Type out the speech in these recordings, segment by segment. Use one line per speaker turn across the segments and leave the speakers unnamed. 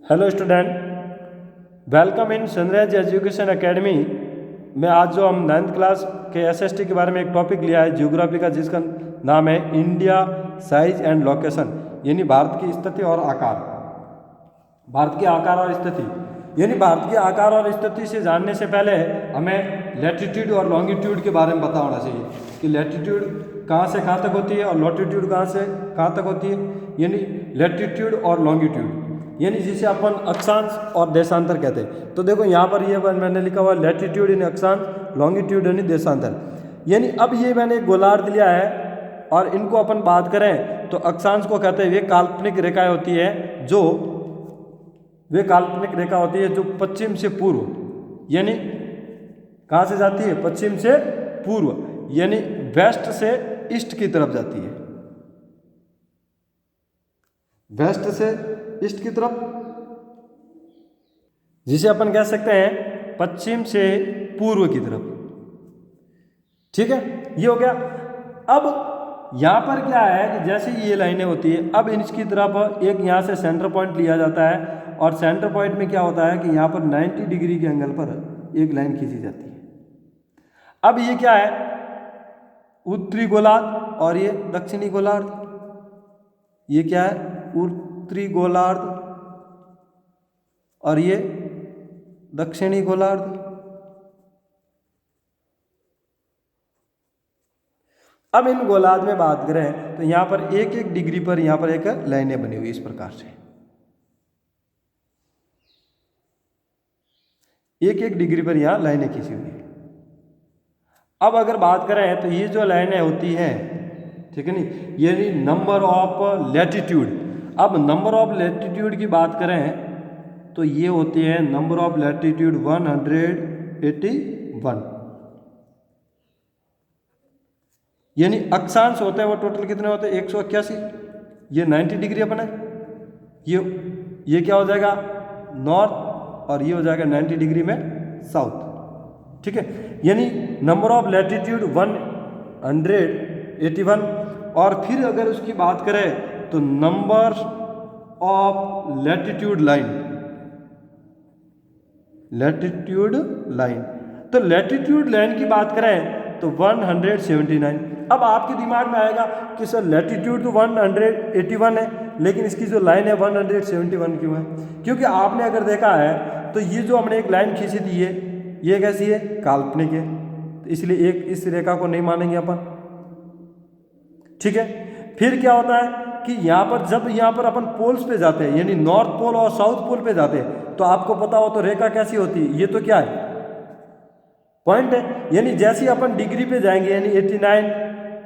Hello student, welcome in sunrise education academy में। आज जो हम 9th क्लास के एसएसटी के बारे में एक टॉपिक लिया है ज्योग्राफी का, जिसका नाम है इंडिया साइज एंड लोकेशन, यानी भारत की स्थिति और आकार। भारत के आकार और स्थिति, यानी भारत के आकार और स्थिति से जानने से पहले हमें लैटिट्यूड और लॉन्गिट्यूड के बारे में पता होना चाहिए कि लैटिट्यूड कहाँ से कहाँ तक होती है और लॉटिट्यूड कहाँ से कहाँ तक होती है। यानी लैटिट्यूड और लॉन्गिट्यूड, यानी जिसे अपन अक्षांश और देशांतर कहते हैं। तो देखो यहाँ पर ये मैंने लिखा हुआ लैटिट्यूड यानी अक्षांश, लॉन्गिट्यूड यानी देशांतर। यानी अब ये मैंने एक गोलार्ध लिया है और इनको अपन बात करें तो अक्षांश को कहते हैं वे काल्पनिक रेखाएं होती है जो पश्चिम से पूर्व, यानी कहाँ से जाती है, पश्चिम से पूर्व, यानी वेस्ट से ईस्ट की तरफ जाती है, वेस्ट से ईस्ट की तरफ, जिसे अपन कह सकते हैं पश्चिम से पूर्व की तरफ। ठीक है, ये हो गया। अब यहाँ पर क्या है कि जैसे ये लाइनें होती है, अब इसकी तरफ एक यहाँ से सेंटर पॉइंट लिया जाता है और सेंटर पॉइंट में क्या होता है कि यहाँ पर 90 डिग्री के एंगल पर एक लाइन खींची जाती है। अब ये क्या है, उत्तरी गोलार्ध और ये दक्षिणी गोलार्ध। ये क्या है, उत्तरी गोलार्ध और ये दक्षिणी गोलार्ध। अब इन गोलार्ध में बात करें तो यहाँ पर एक एक डिग्री पर यहाँ पर एक लाइनें बनी हुई इस प्रकार से, एक एक डिग्री पर यहाँ लाइनें खींची हुई है। अब अगर बात करें तो ये जो लाइनें होती हैं, ठीक है नहीं, यानी नंबर ऑफ लैटिट्यूड। अब नंबर ऑफ लैटिट्यूड की बात करें तो ये होती है नंबर ऑफ लैटिट्यूड 181, यानी अक्षांश होते हैं वो टोटल कितने होते हैं 181। ये 90 डिग्री अपन है, ये क्या हो जाएगा नॉर्थ और ये हो जाएगा 90 डिग्री में साउथ। ठीक है, यानी नंबर ऑफ लैटिट्यूड 181। और फिर अगर उसकी बात करें तो नंबर ऑफ लैटिट्यूड लाइन, तो लैटिट्यूड लाइन की बात करें तो 179। अब आपके दिमाग में आएगा कि सर लैटिट्यूड तो 181 है, लेकिन इसकी जो लाइन है 171 क्यों है? क्योंकि आपने अगर देखा है तो ये जो हमने एक लाइन खींची थी ये कैसी है, काल्पनिक है, तो इसलिए एक इस रेखा को नहीं मानेंगे अपन। ठीक है, फिर क्या होता है कि यहाँ पर जब यहाँ पर अपन पोल्स पे जाते हैं, यानी नॉर्थ पोल और साउथ पोल पे जाते हैं, तो आपको पता हो तो रेखा कैसी होती है, ये तो क्या है, पॉइंट है। यानी जैसे ही अपन डिग्री पे जाएंगे, यानी 89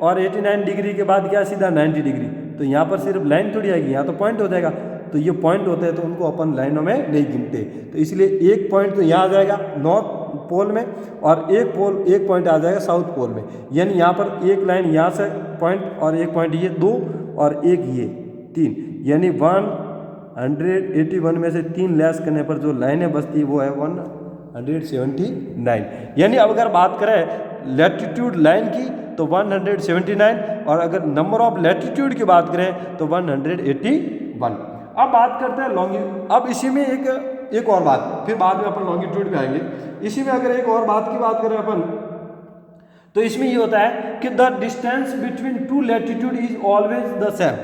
और 89 डिग्री के बाद क्या सीधा 90 डिग्री, तो यहाँ पर सिर्फ लाइन थोड़ी आएगी, यहाँ तो पॉइंट हो जाएगा। तो ये पॉइंट होते हैं तो उनको अपन लाइनों में नहीं गिनते, तो इसलिए एक पॉइंट तो यहाँ आ जाएगा नॉर्थ पोल में और एक पॉइंट आ जाएगा साउथ पोल में। यानी यहाँ पर एक लाइन यहाँ से पॉइंट और एक पॉइंट ये 2 और एक ये 3, यानी 181 में से 3 लेस करने पर जो लाइनें बचती है वो है 179। यानी अब अगर बात करें लैटिट्यूड लाइन की तो 179, और अगर नंबर ऑफ लैटिट्यूड की बात करें तो 181। अब बात करते हैं लॉन्गिट्यूड। अब इसी में एक और बात, फिर बाद में अपन लॉन्गिट्यूड पे आएंगे। इसी में अगर एक और बात की बात करें अपन तो इसमें ये होता है कि the distance between two latitude is always the same.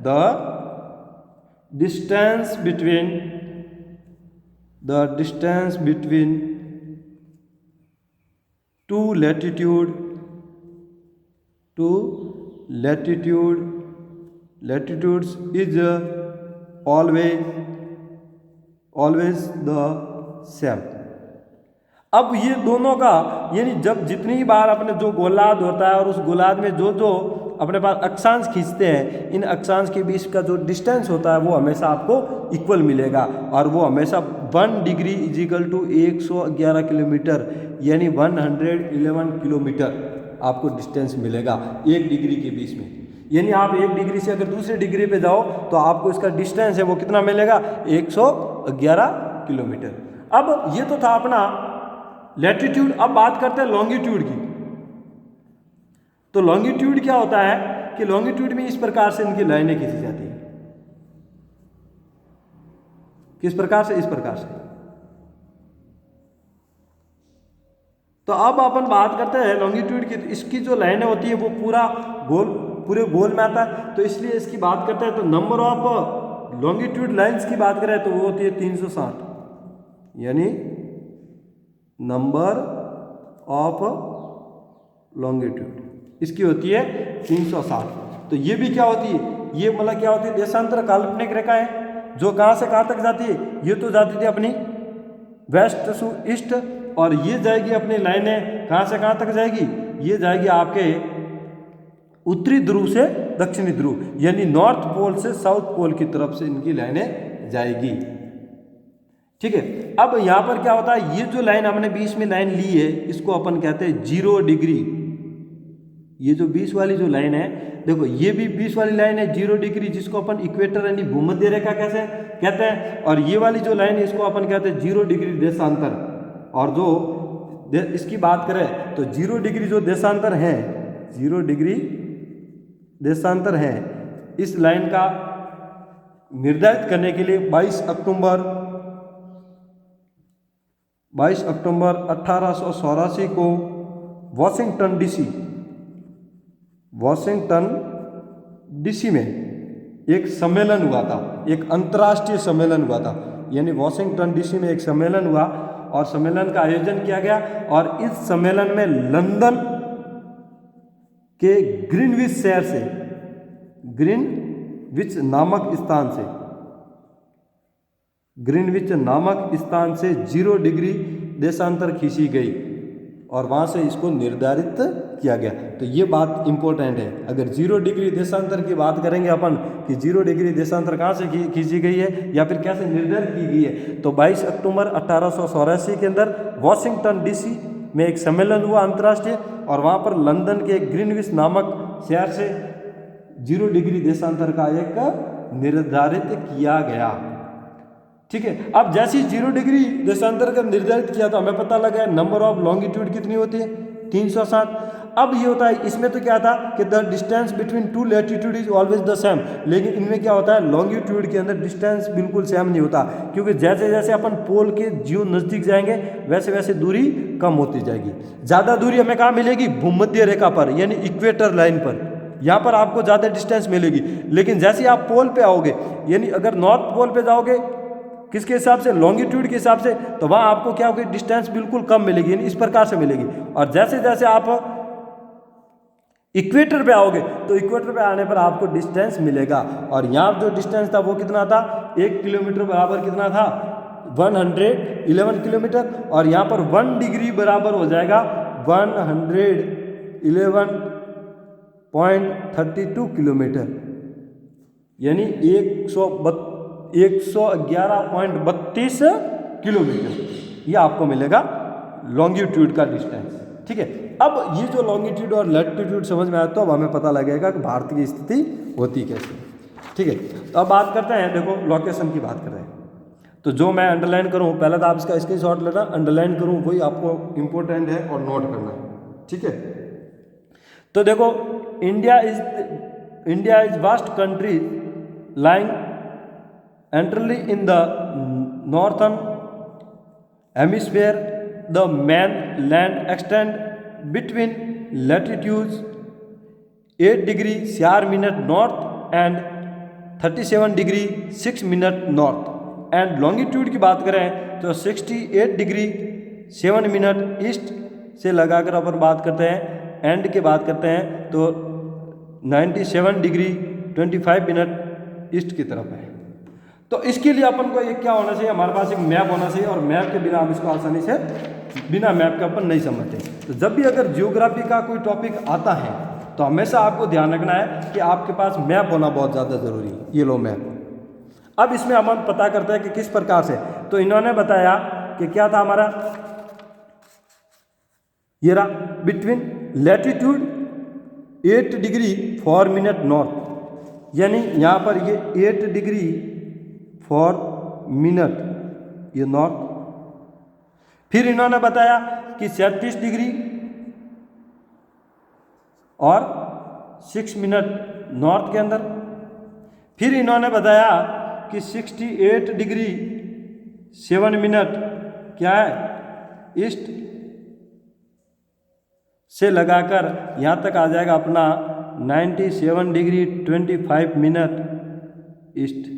The distance between two latitudes is always the same। अब ये दोनों का, यानी जब जितनी बार अपने जो गोलार्ध होता है और उस गोलार्ध में जो अपने पास अक्षांश खींचते हैं, इन अक्षांश के बीच का जो डिस्टेंस होता है वो हमेशा आपको इक्वल मिलेगा, और वो हमेशा 1 डिग्री इजिकल टू 111 किलोमीटर, यानी 111 किलोमीटर आपको डिस्टेंस मिलेगा एक डिग्री के बीच में। यानी आप एक डिग्री से अगर दूसरे डिग्री पे जाओ तो आपको इसका डिस्टेंस है वो कितना मिलेगा, 111 किलोमीटर। अब ये तो था अपना लैटिट्यूड। अब बात करते हैं लॉन्गिट्यूड की। तो लॉन्गिट्यूड क्या होता है कि लॉन्गिट्यूड में इस प्रकार से इनकी लाइनें खींची जाती हैं। किस प्रकार से, इस प्रकार से। तो अब अपन बात करते हैं लॉन्गिट्यूड की। इसकी जो लाइनें होती है वो पूरे गोल में आता है, तो इसलिए इसकी बात करते हैं। तो नंबर ऑफ लॉन्गिट्यूड लाइंस की बात करें तो वो होती है 360, यानी नंबर ऑफ लॉन्गिट्यूड इसकी होती है 360। तो ये भी क्या होती है, ये मतलब क्या होती है, देशांतर काल्पनिक रेखा है जो कहाँ से कहाँ तक जाती है। ये तो जाती थी अपनी वेस्ट टू ईस्ट, और ये जाएगी अपनी लाइनें कहाँ से कहाँ तक जाएगी, ये जाएगी आपके उत्तरी ध्रुव से दक्षिणी ध्रुव, यानी नॉर्थ पोल से साउथ पोल की तरफ से इनकी लाइनें जाएगी। ठीक है, अब यहाँ पर क्या होता है, ये जो लाइन हमने बीच में लाइन ली है इसको अपन कहते हैं 0 डिग्री। ये जो 20 वाली जो लाइन है, देखो ये भी 20 वाली लाइन है 0 डिग्री, जिसको अपन इक्वेटर यानी भूमध्य रेखा कैसे कहते हैं। और ये वाली जो लाइन है इसको अपन कहते हैं 0 डिग्री देशांतर। और जो इसकी बात करें तो 0 डिग्री जो देशांतर है, 0 डिग्री देशांतर है, इस लाइन का निर्धारित करने के लिए 22 अक्टूबर 1884 को वॉशिंगटन डीसी में एक सम्मेलन हुआ था, एक अंतर्राष्ट्रीय सम्मेलन हुआ था। यानी वॉशिंगटन डीसी में एक सम्मेलन हुआ और सम्मेलन का आयोजन किया गया, और इस सम्मेलन में लंदन के ग्रीनविच शहर से, ग्रीनविच नामक स्थान से 0 डिग्री देशांतर खींची गई और वहाँ से इसको निर्धारित किया गया। तो ये बात इंपॉर्टेंट है। अगर 0 डिग्री देशांतर की बात करेंगे अपन कि 0 डिग्री देशांतर कहाँ से खींची गई है या फिर कैसे निर्धारित की गई है, तो 22 अक्टूबर 1884 के अंदर वॉशिंगटन डीसी में एक सम्मेलन हुआ अंतर्राष्ट्रीय, और वहाँ पर लंदन के ग्रीनविच नामक शहर से 0 डिग्री देशांतर का एक निर्धारित किया गया। ठीक है, अब जैसे ही 0 डिग्री देशांतर का निर्धारित किया तो हमें पता लगा नंबर ऑफ लॉन्गिट्यूड कितनी होती है, 360। अब ये होता है, इसमें तो क्या था कि the distance between two latitude is always the same, लेकिन इनमें क्या होता है, लॉन्गिट्यूड के अंदर डिस्टेंस बिल्कुल सेम नहीं होता, क्योंकि जैसे जैसे अपन पोल के ज्यों नज़दीक जाएंगे वैसे वैसे दूरी कम होती जाएगी। ज़्यादा दूरी हमें कहाँ मिलेगी, भूमध्य रेखा पर, यानी इक्वेटर लाइन पर, यहाँ पर आपको ज़्यादा डिस्टेंस मिलेगी। लेकिन जैसे आप पोल पे आओगे, यानी अगर नॉर्थ पोल पे जाओगे किसके हिसाब से, लॉन्गिट्यूड के हिसाब से, तो वहाँ आपको क्या होगी, डिस्टेंस बिल्कुल कम मिलेगी, यानी इस प्रकार से मिलेगी। और जैसे जैसे आप इक्वेटर पे आओगे तो इक्वेटर पे आने पर आपको डिस्टेंस मिलेगा। और यहाँ जो डिस्टेंस था वो कितना था, 1 किलोमीटर बराबर कितना था, 111 किलोमीटर। और यहाँ पर 1 डिग्री बराबर हो जाएगा 111.32 किलोमीटर, यानी 111.32 किलोमीटर, ये आपको मिलेगा लॉन्गिट्यूड का डिस्टेंस। ठीक है, अब ये जो लॉन्गिट्यूड और लैटिट्यूड समझ में आया तो अब हमें पता लगेगा कि भारत की स्थिति होती कैसे। ठीक है, तो अब बात करते हैं, देखो लोकेशन की बात कर रहे हैं, तो जो मैं अंडरलाइन करूँ, पहले तो आप इसका स्क्रीनशॉट लेना, अंडरलाइन करूँ वही आपको इंपॉर्टेंट है और नोट करना है। ठीक है, तो देखो India is vast country lying entirely in the northern hemisphere. The main land extend between latitudes 8 degree 4 minute north and 37 degree 6 minute north, and longitude की बात करें तो 68 डिग्री 7 मिनट ईस्ट से लगाकर अपन बात करते हैं, एंड की बात करते हैं तो 97 डिग्री 25 मिनट ईस्ट की तरफ है। तो इसके लिए अपन को एक क्या होना चाहिए, हमारे पास एक मैप होना चाहिए, और मैप के बिना हम इसको आसानी से बिना मैप के अपन नहीं समझते। तो जब भी अगर जियोग्राफी का कोई टॉपिक आता है तो हमेशा आपको ध्यान रखना है कि आपके पास मैप होना बहुत ज़्यादा ज़रूरी है। ये लो मैप। अब इसमें हम पता करते हैं कि किस प्रकार से, तो इन्होंने बताया कि क्या था हमारा, ये रहा between latitude 8 degree 4 minute north, यानी यहाँ पर ये 8 डिग्री 4 मिनट ये नॉर्थ। फिर इन्होंने बताया कि 37 डिग्री और 6 मिनट नॉर्थ के अंदर। फिर इन्होंने बताया कि 68 डिग्री 7 मिनट क्या है ईस्ट से लगाकर यहाँ तक आ जाएगा अपना 97 डिग्री 25 मिनट ईस्ट।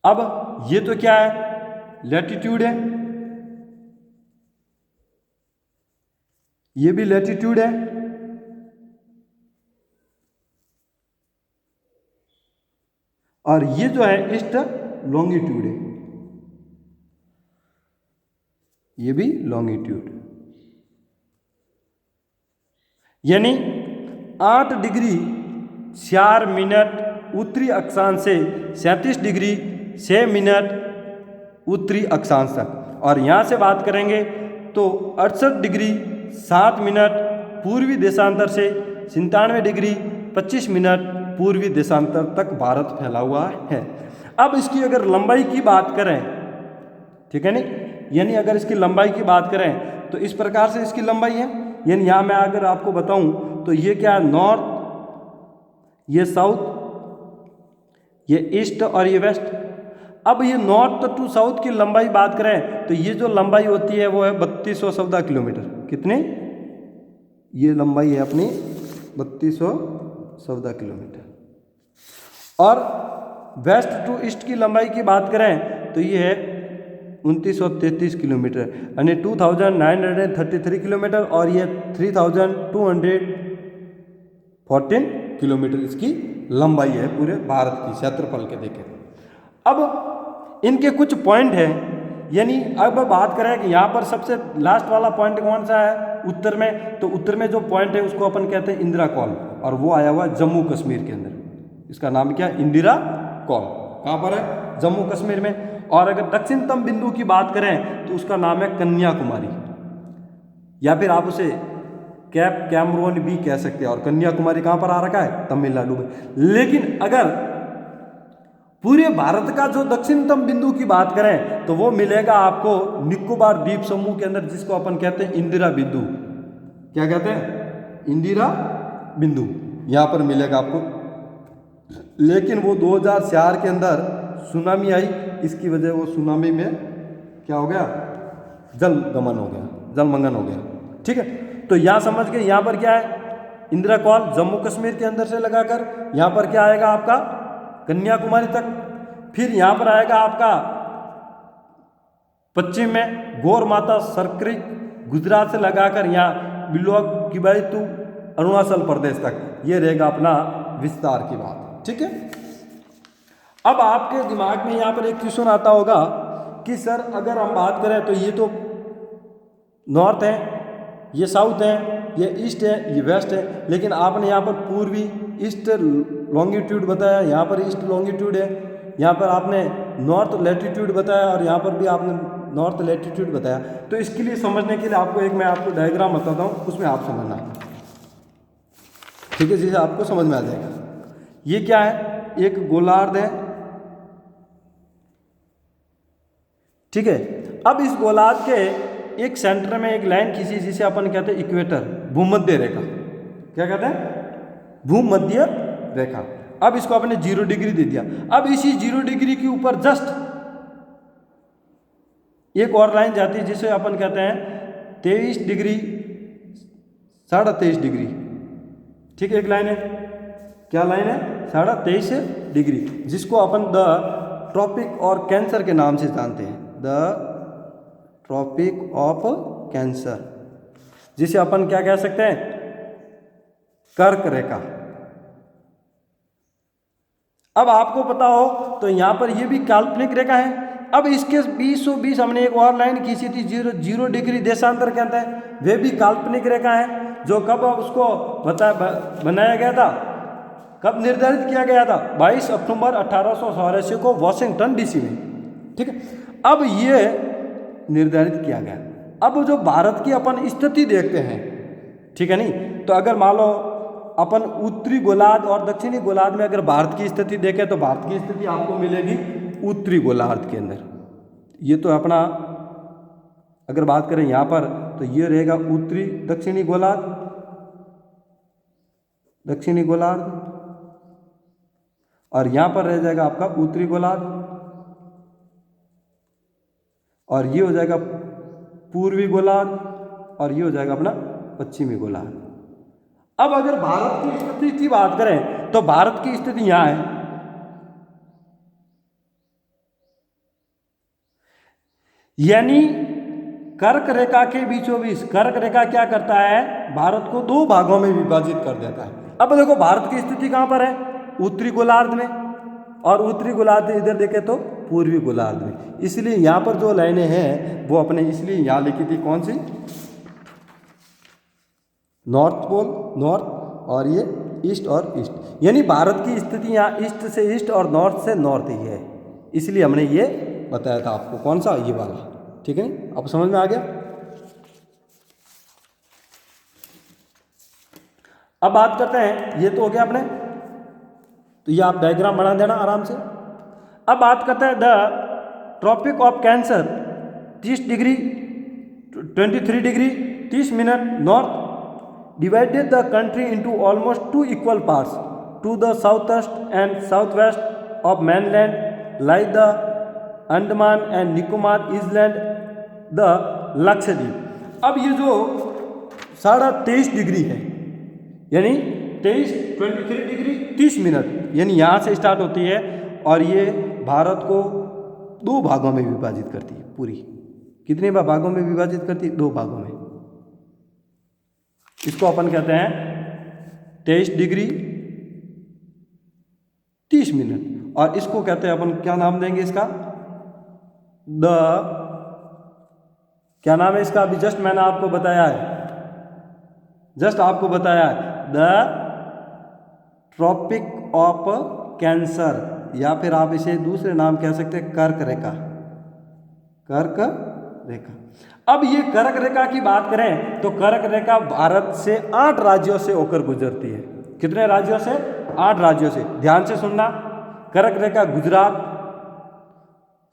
अब ये तो क्या है लैटिट्यूड है, ये भी लैटिट्यूड है, और ये जो है ईस्ट लॉन्गिट्यूड है, ये भी लॉन्गिट्यूड। यानी 8 डिग्री 4 मिनट उत्तरी अक्षांश से 37 डिग्री 6 मिनट उत्तरी अक्षांश तक, और यहाँ से बात करेंगे तो 68 डिग्री 7 मिनट पूर्वी देशांतर से 97 डिग्री 25 मिनट पूर्वी देशांतर तक भारत फैला हुआ है। अब इसकी अगर लंबाई की बात करें, ठीक है नहीं, यानी अगर इसकी लंबाई की बात करें तो इस प्रकार से इसकी लंबाई है। यानी यहाँ मैं अगर आपको बताऊं तो ये क्या है नॉर्थ, ये साउथ, ये ईस्ट और ये वेस्ट। अब ये नॉर्थ टू साउथ की लंबाई बात करें तो ये जो लंबाई होती है वो है 3214 किलोमीटर। कितने, ये लंबाई है अपनी 3214 किलोमीटर। और वेस्ट टू ईस्ट की लंबाई की बात करें तो ये है 2933 किलोमीटर, यानी 2933 किलोमीटर, और ये 3214 किलोमीटर इसकी लंबाई है पूरे भारत की क्षेत्रफल के देखें। अब इनके कुछ पॉइंट हैं, यानी अब बात करें कि यहाँ पर सबसे लास्ट वाला पॉइंट कौन सा है उत्तर में, तो उत्तर में जो पॉइंट है उसको अपन कहते हैं इंदिरा कॉल, और वो आया हुआ है जम्मू कश्मीर के अंदर। इसका नाम क्या है इंदिरा कॉल, कहाँ पर है जम्मू कश्मीर में। और अगर दक्षिणतम बिंदु की बात करें तो उसका नाम है कन्याकुमारी, या फिर आप उसे कैप कैमरोन भी कह सकते हैं। और कन्याकुमारी कहाँ पर आ रखा है तमिलनाडु में। लेकिन अगर पूरे भारत का जो दक्षिणतम बिंदु की बात करें तो वो मिलेगा आपको निकोबार द्वीप समूह के अंदर, जिसको अपन कहते हैं इंदिरा बिंदु। क्या कहते हैं इंदिरा बिंदु, यहाँ पर मिलेगा आपको। लेकिन वो 2004 के अंदर सुनामी आई, इसकी वजह वो सुनामी में क्या हो गया जलगमन हो गया, जलमंगन हो गया। ठीक है, तो यहाँ समझ गए यहाँ पर क्या है इंदिरा कॉल जम्मू कश्मीर के अंदर से लगाकर, यहाँ पर क्या आएगा आपका कन्याकुमारी तक। फिर यहाँ पर आएगा आपका पश्चिम में गौर माता सरक्रिक गुजरात से लगाकर यहाँ बिलोक किबाई टू अरुणाचल प्रदेश तक, ये रहेगा अपना विस्तार की बात। ठीक है, अब आपके दिमाग में यहाँ पर एक क्वेश्चन आता होगा कि सर अगर हम बात करें तो ये तो नॉर्थ है, ये साउथ है, ये ईस्ट है, ये वेस्ट है, लेकिन आपने यहाँ पर पूर्वी ईस्ट लॉन्गिट्यूड बताया, यहाँ पर ईस्ट लॉन्गिट्यूड है, यहाँ पर आपने नॉर्थ लैटिट्यूड बताया, और यहाँ पर भी आपने नॉर्थ लैटिट्यूड बताया। तो इसके लिए समझने के लिए आपको एक मैं आपको डायग्राम बताता हूँ, उसमें आप समझना। ठीक है, जिसे आपको समझ में आ जाएगा। ये क्या है, एक गोलार्ध है। ठीक है, अब इस गोलार्ध के एक सेंटर में एक लाइन खींची जिसे अपन कहते हैं इक्वेटर, भूमध्य रेखा। क्या कहते हैं भूमध्य रेखा। अब इसको आपने 0 डिग्री दे दिया। अब इसी 0 डिग्री के ऊपर जस्ट एक और लाइन जाती है जिसे अपन कहते हैं 23 डिग्री 23.5 डिग्री। ठीक है, एक लाइन है, क्या लाइन है 23.5 डिग्री, जिसको अपन द ट्रॉपिक और कैंसर के नाम से जानते हैं, द ट्रॉपिक ऑफ कैंसर, जिसे अपन क्या कह सकते हैं कर्क रेखा। अब आपको पता हो तो यहाँ पर ये भी काल्पनिक रेखा है। अब इसके 20 हमने एक और लाइन खींची थी 0 डिग्री देशांतर के अंदर, वे भी काल्पनिक रेखा है, जो कब उसको बनाया गया था, कब निर्धारित किया गया था 22 अक्टूबर 1884 को वॉशिंगटन डीसी में। ठीक है, अब ये निर्धारित किया गया। अब जो भारत की अपन स्थिति देखते हैं, ठीक है नहीं, तो अगर मान लो अपन उत्तरी गोलार्ध और दक्षिणी गोलार्ध में अगर भारत की स्थिति देखें तो भारत की स्थिति आपको मिलेगी उत्तरी गोलार्ध के अंदर। ये तो अपना अगर बात करें यहाँ पर तो ये रहेगा उत्तरी दक्षिणी गोलार्ध, दक्षिणी गोलार्ध, और यहाँ पर रह जाएगा आपका उत्तरी गोलार्ध। और ये हो जाएगा पूर्वी गोलार्ध और ये हो जाएगा अपना पश्चिमी गोलार्ध। अब अगर भारत की स्थिति की बात करें तो भारत की स्थिति यहाँ है, यानी कर्क रेखा के बीचों बीच। कर्क रेखा क्या करता है, भारत को दो भागों में विभाजित कर देता है। अब देखो भारत की स्थिति कहाँ पर है, उत्तरी गोलार्ध में, और उत्तरी गोलार्ध इधर देखें तो पूर्वी गोलार्ध में। इसलिए यहाँ पर जो लाइनें हैं वो अपने इसलिए यहाँ लिखी थी, कौन सी, नॉर्थ पोल नॉर्थ, और ये ईस्ट और ईस्ट, यानी भारत की स्थिति यहाँ ईस्ट से ईस्ट और नॉर्थ से नॉर्थ ही है। इसलिए हमने ये बताया था आपको, कौन सा, ये वाला। ठीक है, अब समझ में आ गया। अब बात करते हैं, ये तो हो गया अपने, तो ये आप डायग्राम बना देना आराम से। अब बात करते हैं the Tropic of Cancer 30 degree 23 degree 30 minute north divided the country into almost 2 equal parts. To the southeast and southwest of mainland lie the Andaman and Nicobar Island, the Lakshadweep. अब ये जो 23.5 डिग्री है, यानी 23 degree 30 minute, यानी यहाँ से start होती है और ये भारत को दो भागों में विभाजित करती है पूरी। कितने भागों में विभाजित करती है, दो भागों में। इसको अपन कहते हैं 23 डिग्री 30 मिनट, और इसको कहते हैं अपन, क्या नाम देंगे इसका, क्या नाम है इसका, अभी जस्ट मैंने आपको बताया है, द ट्रॉपिक ऑफ कैंसर, या फिर आप इसे दूसरे नाम कह सकते हैं कर्क रेखा, कर्क रेखा। अब ये कर्क रेखा की बात करें तो कर्क रेखा भारत से 8 राज्यों से होकर गुजरती है। कितने राज्यों से, 8 राज्यों से। ध्यान से सुनना, कर्क रेखा गुजरात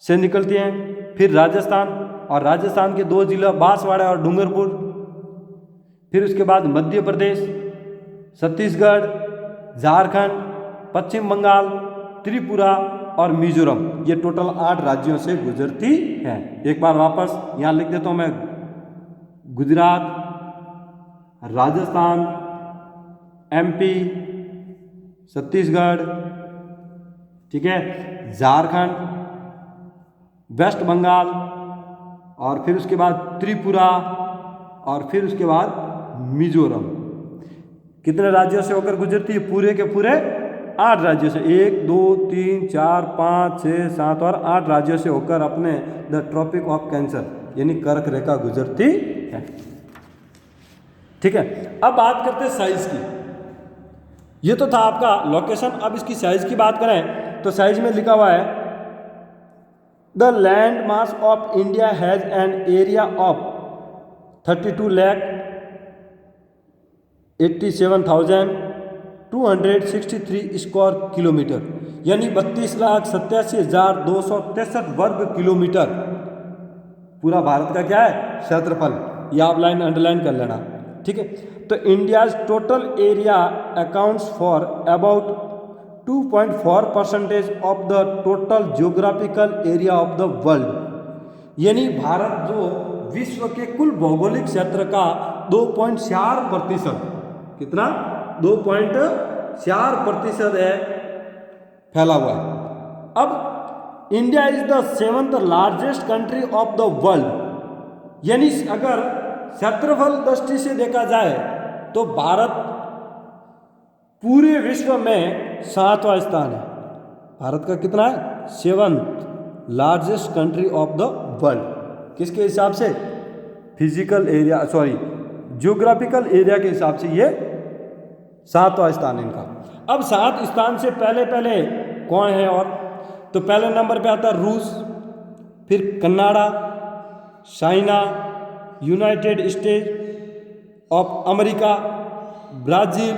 से निकलती है, फिर राजस्थान, और राजस्थान के 2 जिला बांसवाड़ा और डूंगरपुर, फिर उसके बाद मध्य प्रदेश, छत्तीसगढ़, झारखंड, पश्चिम बंगाल, त्रिपुरा और मिजोरम, ये टोटल 8 राज्यों से गुजरती है। एक बार वापस यहाँ लिख देता हूँ मैं, गुजरात, राजस्थान, एमपी, छत्तीसगढ़, ठीक है, झारखंड, वेस्ट बंगाल, और फिर उसके बाद त्रिपुरा, और फिर उसके बाद मिजोरम। कितने राज्यों से होकर गुजरती है, पूरे के पूरे 8 राज्यों से। 1 2 3 4 5 6 7 और 8 राज्यों से होकर अपने द ट्रॉपिक ऑफ कैंसर यानी कर्क रेखा गुजरती है। ठीक है, अब बात करते हैं साइज की। ये तो था आपका लोकेशन। अब इसकी साइज की बात करें तो साइज में लिखा हुआ है, the land mass of India has an area of 32,87,263 square kilometre, यानी 32,87,263 वर्ग किलोमीटर पूरा भारत का क्या है, क्षेत्रफल। ये आप लाइन अंडरलाइन कर लेना। ठीक है, तो India's total area accounts for about 2.4% of the total geographical area of the world, यानी भारत जो विश्व के कुल भौगोलिक क्षेत्र का 2.4%, कितना, 2.4% है, फैला हुआ है। अब India is the 7th largest country of the world, यानी अगर क्षेत्रफल दृष्टि से देखा जाए तो भारत पूरे विश्व में 7वां स्थान है। भारत का कितना है, 7th largest country of the world. किसके हिसाब से, physical area, sorry geographical area के हिसाब से ये 7वां स्थान है इनका। अब 7 स्थान से पहले कौन है, और तो पहले नंबर पे आता है रूस, फिर Canada, China, United state of America, Brazil,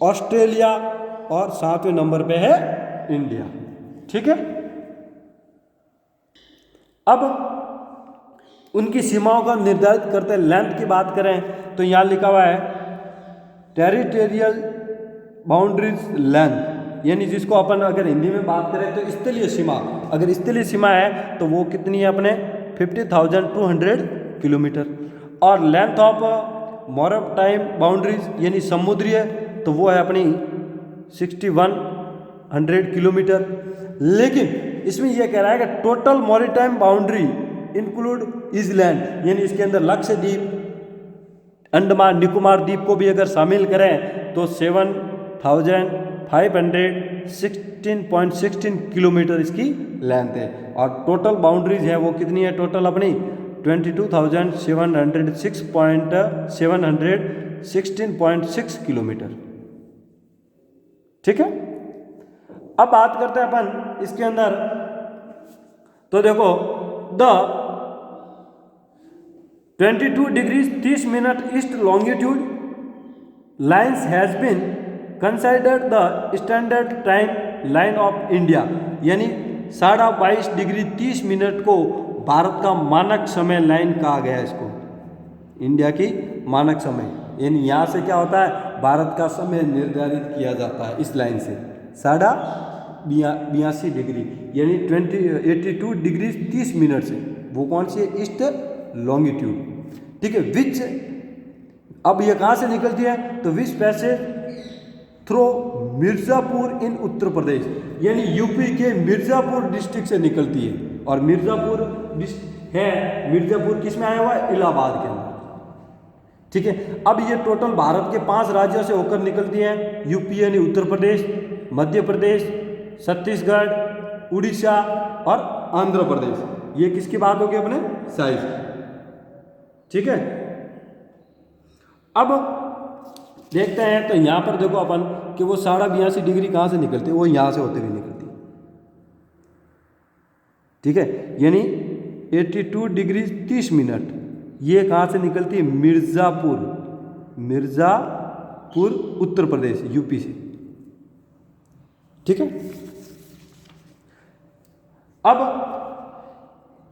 Australia, और 7वें नंबर पे है इंडिया। ठीक है, अब उनकी सीमाओं का निर्धारित करते हैं। लेंथ की बात करें तो यहाँ लिखा हुआ है टेरिटोरियल बाउंड्रीज लेंथ, यानी जिसको अपन अगर हिंदी में बात करें तो स्थलीय सीमा, अगर स्थलीय सीमा है तो वो कितनी है अपने 50,200 किलोमीटर। और लेंथ ऑफ मॉरिटाइम बाउंड्रीज यानी समुद्रीय तो वो है अपनी 6100 किलोमीटर। लेकिन इसमें यह कह रहा है कि टोटल मॉरिटाइम बाउंड्री इंक्लूड इजलैंड यानी इसके अंदर लक्षद्वीप, अंडमान निकोबार द्वीप को भी अगर शामिल करें तो 7,516.16 किलोमीटर इसकी लेंथ है। और टोटल बाउंड्रीज है वो कितनी है टोटल अपनी 22,716.6 किलोमीटर। ठीक है, अब बात करते हैं अपन इसके अंदर। तो देखो the 22 degree 30 minute east longitude lines has been considered the standard time line of India, यानी 22.5 डिग्री 30 मिनट को भारत का मानक समय लाइन कहा गया है इसको, इंडिया की मानक समय। यानी यहाँ से क्या होता है, भारत का समय निर्धारित किया जाता है इस लाइन से 82 डिग्री यानी 82 डिग्री 30 मिनट से। वो कौन सी है, ईस्ट लॉन्गिट्यूड। ठीक है, विच अब ये कहाँ से निकलती है, तो विच पैसेज थ्रू मिर्ज़ापुर इन उत्तर प्रदेश, यानी यूपी के मिर्ज़ापुर डिस्ट्रिक्ट से निकलती है। और मिर्ज़ापुर है, मिर्ज़ापुर किस में आया हुआ है, इलाहाबाद के अंदर। ठीक है, अब ये टोटल भारत के 5 राज्यों से होकर निकलती है, यूपी यानी उत्तर प्रदेश, मध्य प्रदेश, छत्तीसगढ़, उड़ीसा और आंध्र प्रदेश। ये किसकी बात होगी अपने साइज। ठीक है, अब देखते हैं तो यहाँ पर देखो अपन कि वो 82.5 डिग्री कहाँ से निकलती है, वो यहाँ से होते हुए निकलती है। ठीक है, यानी 82 डिग्री 30 मिनट ये कहाँ से निकलती है, मिर्ज़ापुर उत्तर प्रदेश यूपी से। ठीक है, अब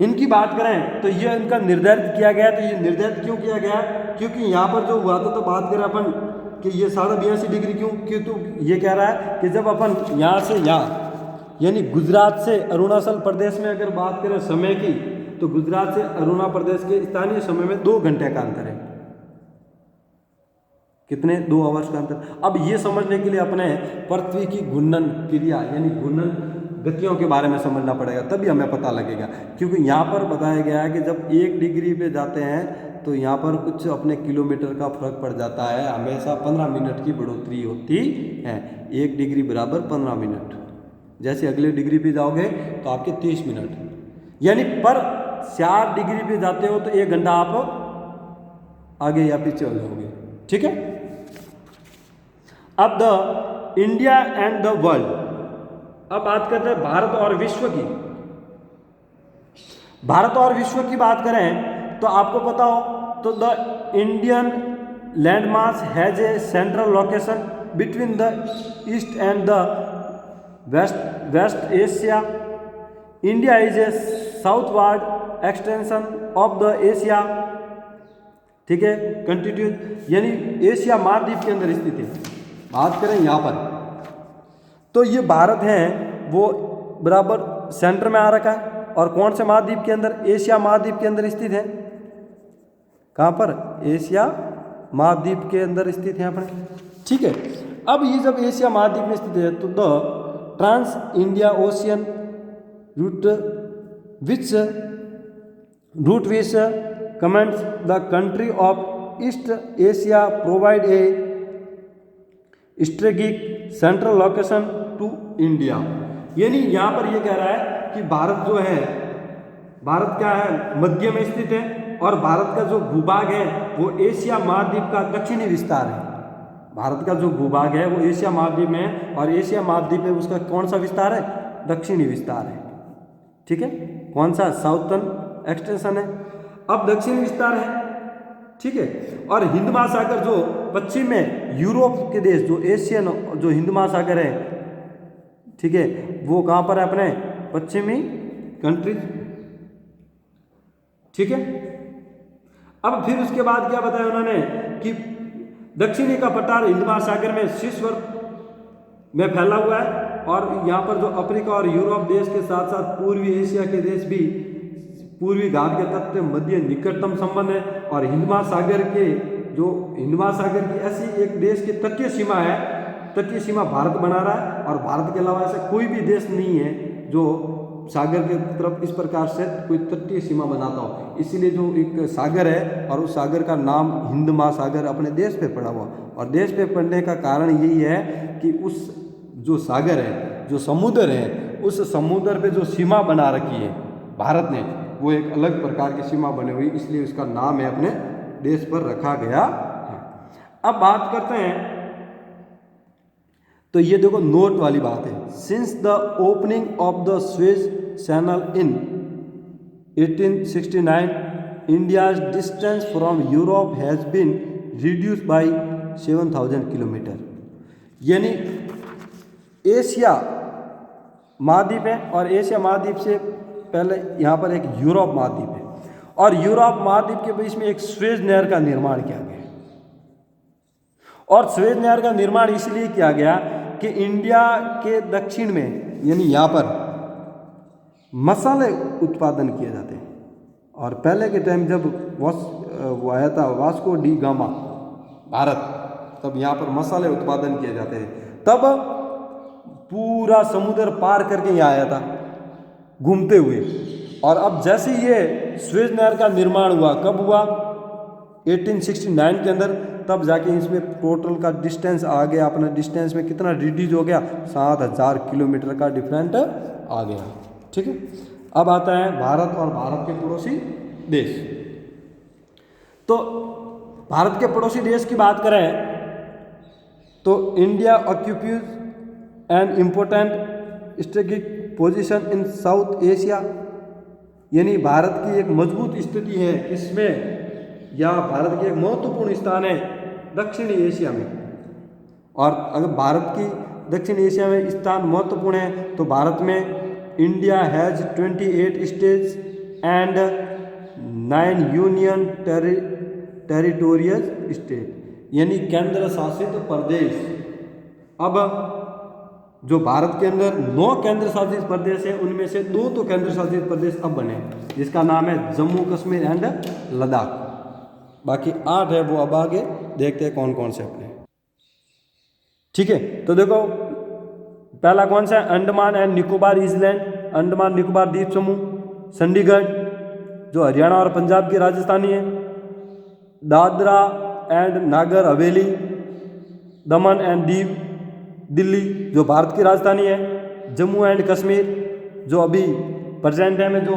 इनकी बात करें तो ये इनका निर्धारित किया गया। तो ये निर्धारित क्यों किया गया, क्योंकि यहाँ पर जो हुआ था, तो बात करें अपन कि ये 82.5 डिग्री क्यों, तो ये कह रहा है कि जब अपन यहाँ से यहाँ यानी गुजरात से अरुणाचल प्रदेश में अगर बात करें समय की, तो गुजरात से अरुणाचल प्रदेश के स्थानीय समय में 2 घंटे का अंतर है। कितने, 2 आवर्स का अंतर। अब ये समझने के लिए अपने पृथ्वी की घूर्णन क्रिया यानी घूर्णन गतियों के बारे में समझना पड़ेगा, तभी हमें पता लगेगा। क्योंकि यहाँ पर बताया गया है कि जब 1 डिग्री पे जाते हैं तो यहाँ पर कुछ अपने किलोमीटर का फर्क पड़ जाता है, हमेशा 15 मिनट की बढ़ोतरी होती है। 1 डिग्री बराबर 15 मिनट। जैसे अगले डिग्री पे जाओगे तो आपके 30 मिनट, यानी पर 4 डिग्री पे जाते हो तो 1 घंटा आप आगे या पीछे हो जाओगे। ठीक है, अब the India and the world. अब बात करते हैं भारत और विश्व की। भारत और विश्व की बात करें तो आपको पता हो तो the Indian landmass has a central location between the east and the west Asia. India is a southward extension of the Asia. ठीक है, कंटिन्यू यानी एशिया महाद्वीप के अंदर स्थित है। बात करें यहाँ पर तो ये भारत है वो बराबर सेंटर में आ रखा है, और कौन से महाद्वीप के अंदर, एशिया महाद्वीप के अंदर स्थित है। कहाँ पर, एशिया महाद्वीप के अंदर स्थित है अपने। ठीक है, अब ये जब एशिया महाद्वीप में स्थित है तो the trans India ocean route which comments the country of East Asia provide a strategic central location to India. यानी यहाँ पर ये कह रहा है कि भारत जो है, भारत क्या है, मध्य में स्थित है, और भारत का जो भूभाग है वो एशिया महाद्वीप का दक्षिणी विस्तार है। भारत का जो भूभाग है वो एशिया महाद्वीप में है, और एशिया महाद्वीप में उसका कौन सा विस्तार है, दक्षिणी विस्तार है। ठीक है, कौन सा, साउथर्न एक्सटेंशन है। अब दक्षिणी विस्तार है। ठीक है, और हिंद महासागर जो पश्चिम में यूरोप के देश जो एशियन जो हिंद महासागर है, ठीक है, वो कहाँ पर है, अपने पश्चिमी कंट्रीज। ठीक है, अब फिर उसके बाद क्या बताया उन्होंने कि दक्षिणी का पठार हिंद महासागर में शीर्षवर्त में फैला हुआ है। और यहाँ पर जो अफ्रीका और यूरोप देश के साथ साथ पूर्वी एशिया के देश भी पूर्वी घाट के तट के मध्य निकटतम संबंध है। और हिंद महासागर के जो हिंद महासागर की ऐसी एक देश की तटीय सीमा है, तटीय सीमा भारत बना रहा है। और भारत के अलावा ऐसा कोई भी देश नहीं है जो सागर के तरफ इस प्रकार से कोई तटीय सीमा बनाता हो। इसीलिए जो एक सागर है और उस सागर का नाम हिंद महासागर अपने देश पे पड़ा हुआ। और देश पे पड़ने का कारण यही है कि उस जो सागर है, जो समुद्र है, उस समुद्र पे जो सीमा बना रखी है भारत ने, वो एक अलग प्रकार की सीमा बनी हुई, इसलिए उसका नाम है अपने देश पर रखा गया है। अब बात करते हैं, तो ये देखो नोट वाली बात है। Since the opening of the Suez channel in 1869 India's distance from Europe has been reduce by 7000 kilometre. यानी एशिया महाद्वीप है और एशिया महाद्वीप से पहले यहाँ पर एक यूरोप महाद्वीप है और यूरोप महाद्वीप के बीच में एक स्वेज नहर का निर्माण किया गया। और स्वेज नहर का निर्माण इसलिए किया गया कि इंडिया के दक्षिण में यानी यहाँ पर मसाले उत्पादन किए जाते हैं। और पहले के टाइम जब वो आया था वास्को डी गामा भारत, तब यहाँ पर मसाले उत्पादन किए जाते थे। तब पूरा समुद्र पार करके यहाँ आया था घूमते हुए। और अब जैसे ये स्वेज नहर का निर्माण हुआ, कब हुआ? 1869 के अंदर, तब जाके इसमें टोटल का डिस्टेंस आ गया, अपना डिस्टेंस में कितना रिड्यूस हो गया, 7000 किलोमीटर का डिफरेंट आ गया। ठीक है, अब आता है भारत और भारत के पड़ोसी देश। तो भारत के पड़ोसी देश की बात करें तो India occupies an important strategic position in south Asia. यानी भारत की एक मजबूत स्थिति है इसमें, या भारत की एक महत्वपूर्ण स्थान है दक्षिणी एशिया में। और अगर भारत की दक्षिण एशिया में स्थान महत्वपूर्ण है तो भारत में India has 28 states and 9 union territorial state, यानी केंद्र शासित प्रदेश। अब जो भारत के अंदर 9 केंद्र शासित प्रदेश है, उनमें से 2 तो केंद्र शासित प्रदेश अब बने, जिसका नाम है जम्मू कश्मीर एंड लद्दाख। बाकी 8 है, वो अब आगे देखते हैं कौन कौन से अपने। ठीक है, तो देखो पहला कौन सा है? अंडमान एंड निकोबार आइलैंड, अंडमान निकोबार द्वीप समूह। चंडीगढ़ जो हरियाणा और पंजाब की राजधानी है। Dadra and Nagar Haveli, Daman and Diu, Delhi जो भारत की राजधानी है। जम्मू एंड कश्मीर जो अभी प्रेजेंट टाइम में जो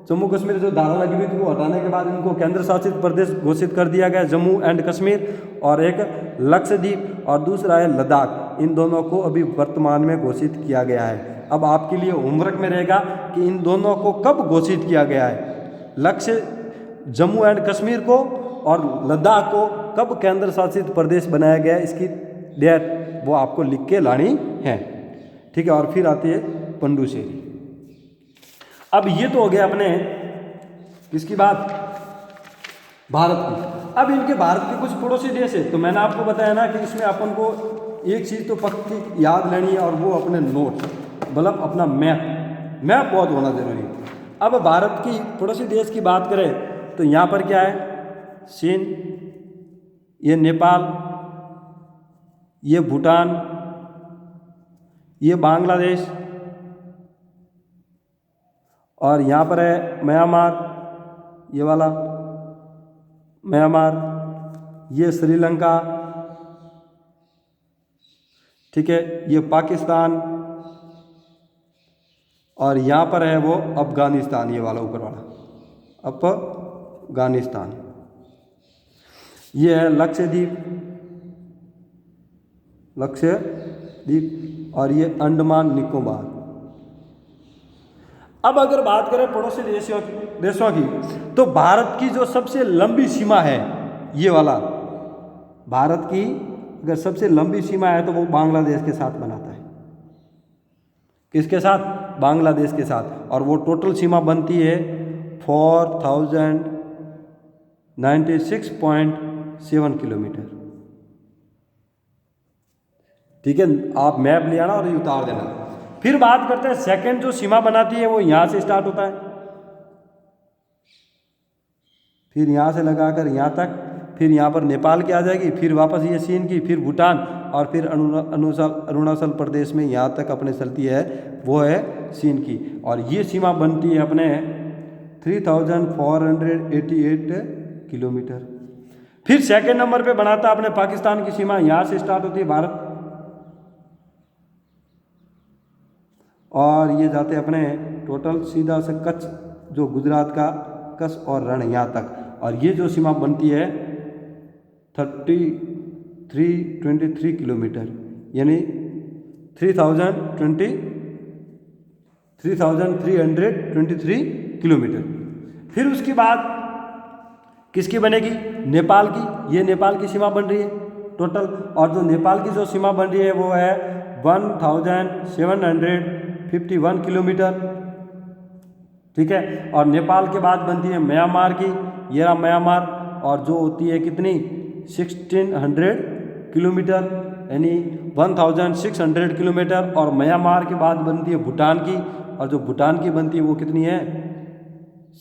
जम्मू कश्मीर जो धारा लगी हुई थी वो हटाने के बाद इनको केंद्र शासित प्रदेश घोषित कर दिया गया, जम्मू एंड कश्मीर। और एक लक्षद्वीप और दूसरा है लद्दाख, इन दोनों को अभी वर्तमान में घोषित किया गया है। अब आपके लिए होमवर्क में रहेगा कि इन दोनों को कब घोषित किया गया है, जम्मू एंड कश्मीर को और लद्दाख को कब केंद्र शासित प्रदेश बनाया गया है, इसकी डेट वो आपको लिख के लानी है। ठीक है, और फिर आती है पंडुचेरी। अब ये तो हो गया अपने किसकी बात? भारत की। अब इनके भारत के कुछ पड़ोसी देश है, तो मैंने आपको बताया ना कि इसमें अपन को एक चीज़ तो पक्की याद लेनी है और वो अपने नोट, मतलब अपना मैप बहुत होना जरूरी है। अब भारत की पड़ोसी देश की बात करें तो यहाँ पर क्या है? चीन, ये नेपाल, ये भूटान, ये बांग्लादेश, और यहाँ पर है म्यांमार, ये वाला म्यांमार, ये श्रीलंका, ठीक है, ये पाकिस्तान, और यहाँ पर है वो अफगानिस्तान, ये वाला ऊपर वाला अफगानिस्तान। ये है लक्षद्वीप, और ये अंडमान निकोबार। अब अगर बात करें पड़ोसी देशों की तो भारत की जो सबसे लंबी सीमा है, ये वाला भारत की अगर सबसे लंबी सीमा है तो वो बांग्लादेश के साथ बनाता है। किसके साथ? बांग्लादेश के साथ। और वो टोटल सीमा बनती है 4096.7 किलोमीटर। ठीक है, आप मैप ले आना और ये उतार देना। फिर बात करते हैं सेकंड जो सीमा बनाती है वो यहाँ से स्टार्ट होता है, फिर यहाँ से लगाकर यहाँ तक, फिर यहाँ पर नेपाल की आ जाएगी, फिर वापस ये चीन की, फिर भूटान, और फिर अरुणाचल प्रदेश में यहाँ तक अपने चलती है, वो है चीन की। और ये सीमा बनती है अपने 3488 किलोमीटर। फिर सेकंड नंबर पे बनाता है अपने पाकिस्तान की सीमा, यहाँ से स्टार्ट होती है भारत, और ये जाते अपने टोटल सीधा से कच्छ, जो गुजरात का कच्छ और रण यहाँ तक। और ये जो सीमा बनती है 3323 किलोमीटर, यानी 3323 किलोमीटर। फिर उसके बाद किसकी बनेगी? नेपाल की। ये नेपाल की सीमा बन रही है टोटल, और जो नेपाल की जो सीमा बन रही है वो है 1751 किलोमीटर, ठीक है। और नेपाल के बाद बनती है म्यांमार की, ये रहा म्यांमार, और जो होती है कितनी 1600 किलोमीटर, यानी 1600 किलोमीटर। और म्यांमार के बाद बनती है भूटान की, और जो भूटान की बनती है वो कितनी है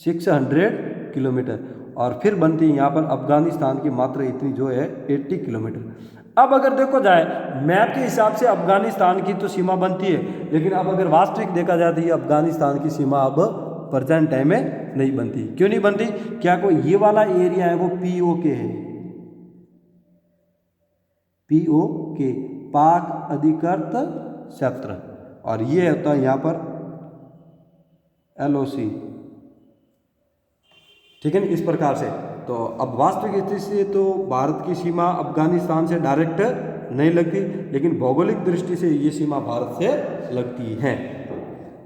600 किलोमीटर। और फिर बनती है यहाँ पर अफगानिस्तान की मात्र इतनी, जो है 80 किलोमीटर। अब अगर देखो जाए मैप के हिसाब से अफगानिस्तान की तो सीमा बनती है, लेकिन अब अगर वास्तविक देखा जाए तो ये अफगानिस्तान की सीमा अब प्रेजेंट टाइम में नहीं बनती। क्यों नहीं बनती? क्या कोई ये वाला एरिया है वो POK है, POK, पाक अधिकृत क्षेत्र, और ये होता है यहाँ पर LOC, ठीक है ना, इस प्रकार से। तो अब वास्तविक स्थिति से तो भारत की सीमा अफगानिस्तान से डायरेक्ट नहीं लगती, लेकिन भौगोलिक दृष्टि से ये सीमा भारत से लगती है,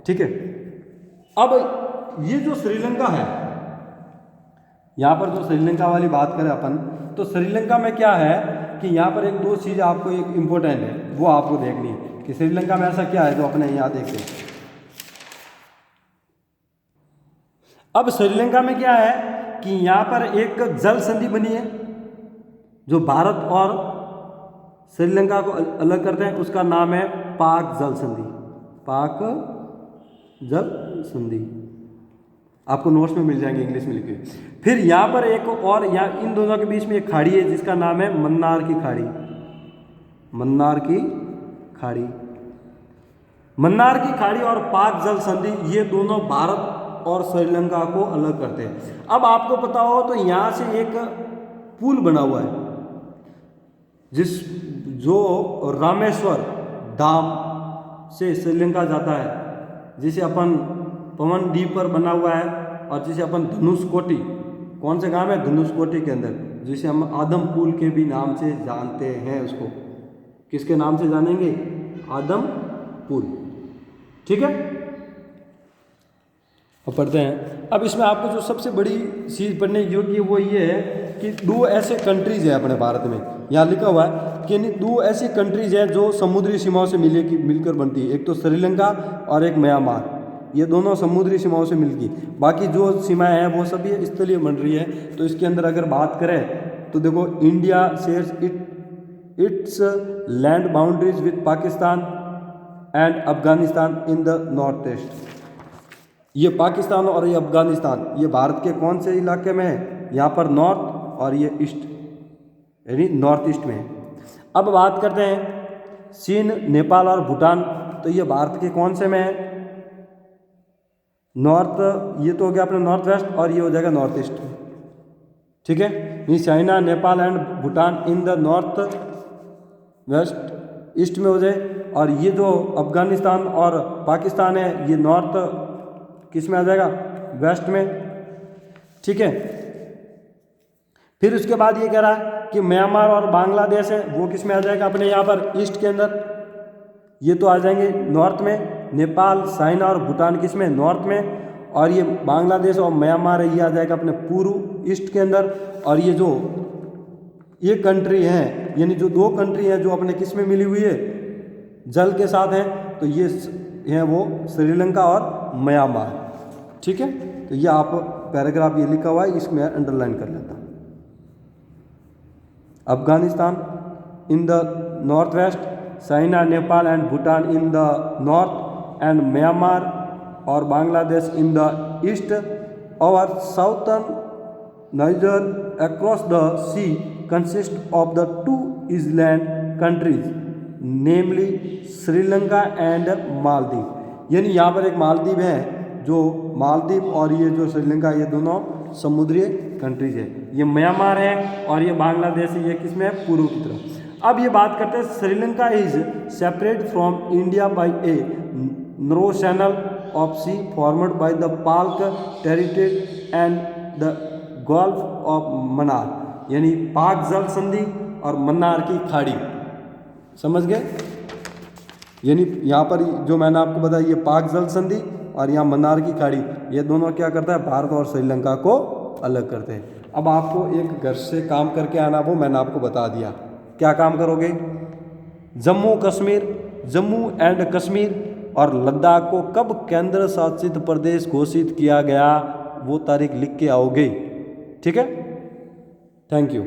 ठीक है। अब ये जो श्रीलंका है, यहाँ पर जो श्रीलंका वाली बात करें अपन, तो श्रीलंका में क्या है कि यहाँ पर एक दो चीज़ आपको एक इम्पोर्टेंट है, वो आपको देखनी है कि श्रीलंका में ऐसा क्या है जो अपने यहाँ देखते हैं। अब श्रीलंका में क्या है कि यहाँ पर एक जल संधि बनी है जो भारत और श्रीलंका को अलग करते हैं, उसका नाम है पाक जल संधि, पाक जल संधि, आपको नोट्स में मिल जाएंगे इंग्लिश में लिखे। फिर यहाँ पर एक और, यहाँ इन दोनों के बीच में एक खाड़ी है जिसका नाम है मन्नार की खाड़ी, मन्नार की खाड़ी। मन्नार की खाड़ी और पाक जल संधि, ये दोनों भारत और श्रीलंका को अलग करते हैं। अब आपको पता हो तो यहाँ से एक पुल बना हुआ है जो रामेश्वर धाम से श्रीलंका जाता है, जिसे अपन पवन द्वीप पर बना हुआ है, और जिसे अपन धनुषकोटी, कौन से गांव है धनुषकोटी के अंदर, जिसे हम आदम पुल के भी नाम से जानते हैं, उसको किसके नाम से जानेंगे? आदम पुल, ठीक है। अब पढ़ते हैं। अब इसमें आपको जो सबसे बड़ी चीज़ पढ़ने योग्य वो ये है कि दो ऐसे कंट्रीज़ हैं अपने भारत में, यहाँ लिखा हुआ है कि दो ऐसी कंट्रीज़ हैं जो समुद्री सीमाओं से मिलकर बनती है, एक तो श्रीलंका और एक म्यांमार, ये दोनों समुद्री सीमाओं से मिलती। बाकी जो सीमाएं हैं वो सभी स्थलीय बन रही है। तो इसके अंदर अगर बात करें तो देखो, India shares it's land boundaries with Pakistan and Afghanistan in the north east. ये पाकिस्तान और ये अफगानिस्तान, ये भारत के कौन से इलाके में है? यहाँ पर नॉर्थ, और ये ईस्ट, यानी नॉर्थ ईस्ट में है। अब बात करते हैं चीन, नेपाल और भूटान, तो ये भारत के कौन से में है? नॉर्थ, ये तो हो गया अपना नॉर्थ वेस्ट, और ये हो जाएगा नॉर्थ ईस्ट, ठीक है। ये China, Nepal and Bhutan in the north west east में हो जाए, और ये जो अफगानिस्तान और पाकिस्तान है ये नॉर्थ किस में आ जाएगा? वेस्ट में, ठीक है। फिर उसके बाद ये कह रहा है कि म्यांमार और बांग्लादेश है वो किस में आ जाएगा? अपने यहाँ पर ईस्ट के अंदर, ये तो आ जाएंगे नॉर्थ में। नेपाल, चाइना और भूटान किस में? नॉर्थ में। और ये बांग्लादेश और म्यांमार है ये आ जाएगा अपने पूर्व ईस्ट के अंदर। और ये जो ये कंट्री हैं, यानी जो दो कंट्री हैं जो अपने किस में मिली हुई है? जल के साथ हैं, तो ये हैं वो श्रीलंका और म्यांमार, ठीक है। तो ये आप पैराग्राफ ये लिखा हुआ है, इसमें अंडरलाइन कर लेता हूँ। Afghanistan in the north west China, Nepal and Bhutan in the north and Myanmar और बांग्लादेश इन द ईस्ट और southern niger across the sea consists of the two island countries namely Sri Lanka and Maldives. यानी यहाँ पर एक मालदीव है, जो मालदीव और ये जो श्रीलंका, ये दोनों समुद्री कंट्रीज है। ये म्यांमार है और ये बांग्लादेश है, ये किस में है, पूर्व की तरफ। अब ये बात करते हैं, Sri Lanka is separate from India by a narrow channel of sea formed by the Palk territory and the gulf of Mannar. यानी पाक जल संधि और मन्नार की खाड़ी, समझ गए। यानी यहाँ पर जो मैंने आपको बताया, ये पाक जल संधि और यहाँ मन्नार की खाड़ी, ये दोनों क्या करता है, भारत और श्रीलंका को अलग करते हैं। अब आपको एक घर से काम करके आना, वो मैंने आपको बता दिया। क्या काम करोगे, जम्मू एंड कश्मीर और लद्दाख को कब केंद्र शासित प्रदेश घोषित किया गया, वो तारीख लिख के आओगे। ठीक है, थैंक यू।